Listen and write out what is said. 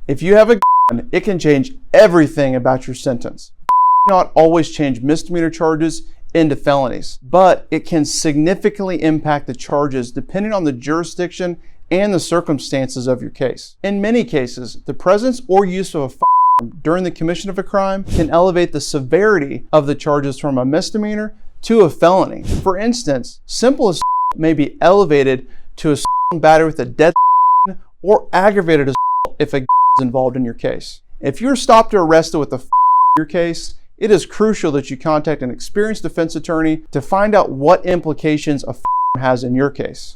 If you have a gun, it can change everything about your sentence. Not always change misdemeanor charges into felonies, but it can significantly impact the charges depending on the jurisdiction and the circumstances of your case. In many cases, the presence or use of a firearm during the commission of a crime can elevate the severity of the charges from a misdemeanor to a felony. For instance, simple assault may be elevated to assault and battery with a deadly or aggravated assault if a is involved in your case. If you're stopped or arrested with a in your case, it is crucial that you contact an experienced defense attorney to find out what implications a has in your case.